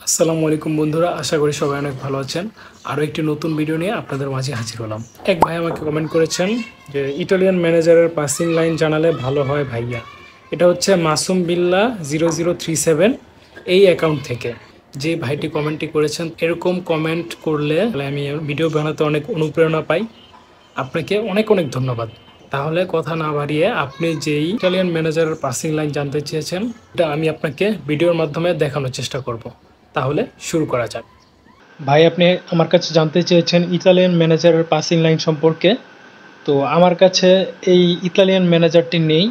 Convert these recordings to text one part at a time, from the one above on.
আসসালামু আলাইকুম বন্ধুরা, আশা করি সবাই অনেক ভালো আছেন। আরও একটি নতুন ভিডিও নিয়ে আপনাদের মাঝে হাজির হলাম। এক ভাই আমাকে কমেন্ট করেছেন যে ইটালিয়ান ম্যানেজারের পাসিং লাইন জানালে ভালো হয় ভাইয়া। এটা হচ্ছে মাসুম বিল্লা 0037 এই অ্যাকাউন্ট থেকে যে ভাইটি কমেন্টটি করেছেন। এরকম কমেন্ট করলে আমি ভিডিও বানাতে অনেক অনুপ্রেরণা পাই। আপনাকে অনেক অনেক ধন্যবাদ। তাহলে কথা না বাড়িয়ে আপনি যেই ইটালিয়ান ম্যানেজারের পাসিং লাইন জানতে চেয়েছেন এটা আমি আপনাকে ভিডিওর মাধ্যমে দেখানোর চেষ্টা করব। তাহলে শুরু করা যাক। ভাই, আপনি আমার কাছে জানতে চেয়েছেন ইতালিয়ান ম্যানেজারের পাসিং লাইন সম্পর্কে। তো আমার কাছে এই ইতালিয়ান ম্যানেজারটি নেই।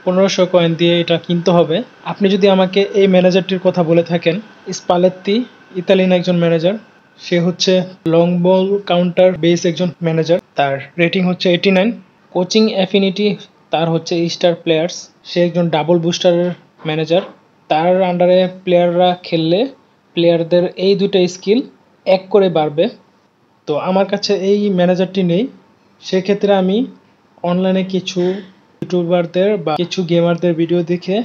1500 কয়েন দিয়ে এটা কিনতে হবে। আপনি যদি আমাকে এই ম্যানেজারটির কথা বলে থাকেন, স্পালেত্তি ইতালিয়ান একজন ম্যানেজার। সে হচ্ছে লং বল কাউন্টার বেস একজন ম্যানেজার। তার রেটিং হচ্ছে 89। কোচিং অ্যাফিনিটি তার হচ্ছে স্টার প্লেয়ার্স। সে একজন ডাবল বুস্টারের ম্যানেজার। তার আন্ডারে প্লেয়াররা খেললে প্লেয়ারদের এই দুটো স্কিল এক করে বাড়বে। তো আমার কাছে এই ম্যানেজারটি নেই। সেক্ষেত্রে আমি অনলাইনে কিছু ইউটিউবারদের বা কিছু গেমারদের ভিডিও দেখে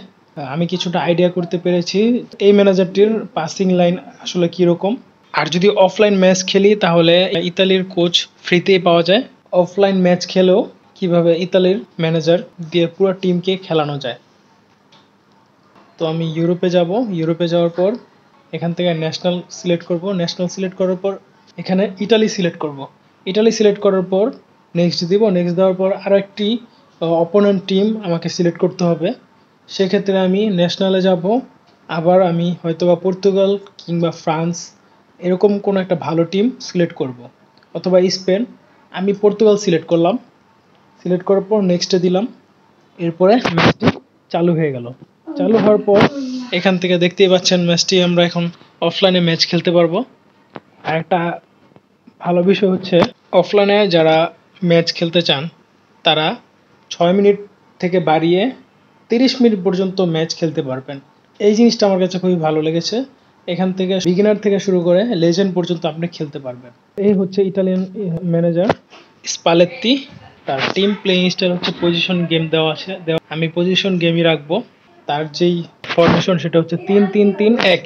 আমি কিছুটা আইডিয়া করতে পেরেছি এই ম্যানেজারটির পাসিং লাইন আসলে কীরকম। আর যদি অফলাইন ম্যাচ খেলি তাহলে ইতালির কোচ ফ্রিতেই পাওয়া যায়। অফলাইন ম্যাচ খেলেও কিভাবে ইতালির ম্যানেজার দিয়ে পুরো টিমকে খেলানো যায়। তো আমি ইউরোপে যাব। ইউরোপে যাওয়ার পর এখান থেকে ন্যাশনাল সিলেক্ট করব। ন্যাশনাল সিলেক্ট করার পর এখানে ইটালি সিলেক্ট করব। ইটালি সিলেক্ট করার পর নেক্সট দিব। নেক্সট দেওয়ার পর আরও একটি অপোনেন্ট টিম আমাকে সিলেক্ট করতে হবে। সেক্ষেত্রে আমি ন্যাশনালে যাব। আবার আমি হয়তোবা পর্তুগাল কিংবা ফ্রান্স এরকম কোনো একটা ভালো টিম সিলেক্ট করব, অথবা স্পেন। আমি পর্তুগাল সিলেক্ট করলাম। সিলেক্ট করার পর নেক্সটে দিলাম। এরপরে ম্যাচটি চালু হয়ে গেল। চালু হওয়ার পর এখান থেকে দেখতেই পাচ্ছেন ম্যাচটি আমরা এখন অফলাইনে ম্যাচ খেলতে পারবো। আর একটা ভালো বিষয় হচ্ছে অফলাইনে যারা ম্যাচ খেলতে চান তারা 6 মিনিট থেকে বাড়িয়ে 30 মিনিট পর্যন্ত ম্যাচ খেলতে পারবেন। এই জিনিসটা আমার কাছে খুবই ভালো লেগেছে। এখান থেকে বিগিনার থেকে শুরু করে লেজেন্ড পর্যন্ত আপনি খেলতে পারবেন। এই হচ্ছে ইটালিয়ান ম্যানেজার স্পালেত্তি। তার টিম প্লেইং স্টাইল হচ্ছে পজিশন গেম দেওয়া আছে। আমি পজিশন গেমই রাখবো। তার যেই ফরমেশন সেটা হচ্ছে 3-3-3-1।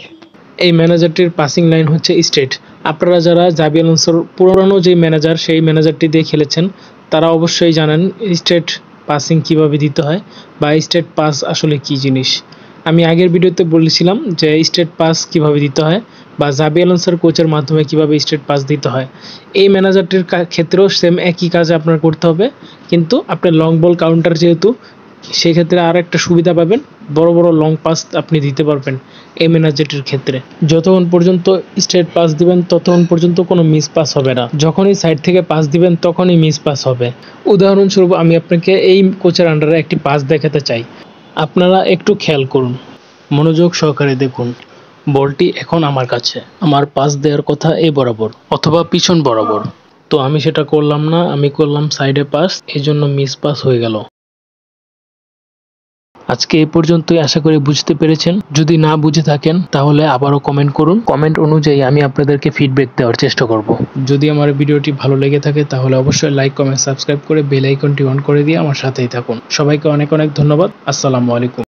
এই ম্যানেজারটির পাসিং লাইন হচ্ছে স্ট্রেট। আপনারা যারা জাবি আলোনসোর পুরনো যে ম্যানেজার সেই ম্যানেজারটি দিয়ে খেলেছেন তারা অবশ্যই জানেন স্ট্রেট পাসিং কিভাবে দিতে হয় বা স্ট্রেট পাস আসলে কি জিনিস। আমি আগের ভিডিওতে বলেছিলাম যে স্ট্রেট পাস কিভাবে দিতে হয় বা জাবি আলোনসোর কোচের মাধ্যমে কিভাবে স্ট্রেট পাস দিতে হয়। এই ম্যানেজারটির ক্ষেত্রেও সেম একই কাজ আপনার করতে হবে, কিন্তু আপনার লং বল কাউন্টার যেহেতু, সেক্ষেত্রে আর একটা সুবিধা পাবেন, বড় বড় লং পাস আপনি দিতে পারবেন এই ম্যানেজারটির ক্ষেত্রে। যতক্ষণ পর্যন্ত স্ট্রেট পাস দিবেন ততক্ষণ পর্যন্ত কোনো মিস পাস হবে না। যখনই সাইড থেকে পাস দিবেন তখনই মিস পাস হবে। উদাহরণস্বরূপ আমি আপনাকে এই কোচের আন্ডারে একটি পাস দেখাতে চাই। আপনারা একটু খেয়াল করুন, মনোযোগ সহকারে দেখুন। বলটি এখন আমার কাছে, আমার পাস দেওয়ার কথা এই বরাবর অথবা পিছন বরাবর। তো আমি সেটা করলাম না, আমি করলাম সাইডে পাস, এই জন্য মিস পাস হয়ে গেল। আজকে এই পর্যন্তই, আশা করি বুঝতে পেরেছেন। যদি না বুঝে থাকেন তাহলে আবারও কমেন্ট করুন। কমেন্ট অনুযায়ী আমি আপনাদেরকে ফিডব্যাক দেওয়ার চেষ্টা করব। যদি আমার ভিডিওটি ভালো লেগে থাকে তাহলে অবশ্যই লাইক, কমেন্ট, সাবস্ক্রাইব করে বেল আইকনটি অন করে দিয়ে আমার সাথেই থাকুন। সবাইকে অনেক অনেক ধন্যবাদ। আসসালামু আলাইকুম।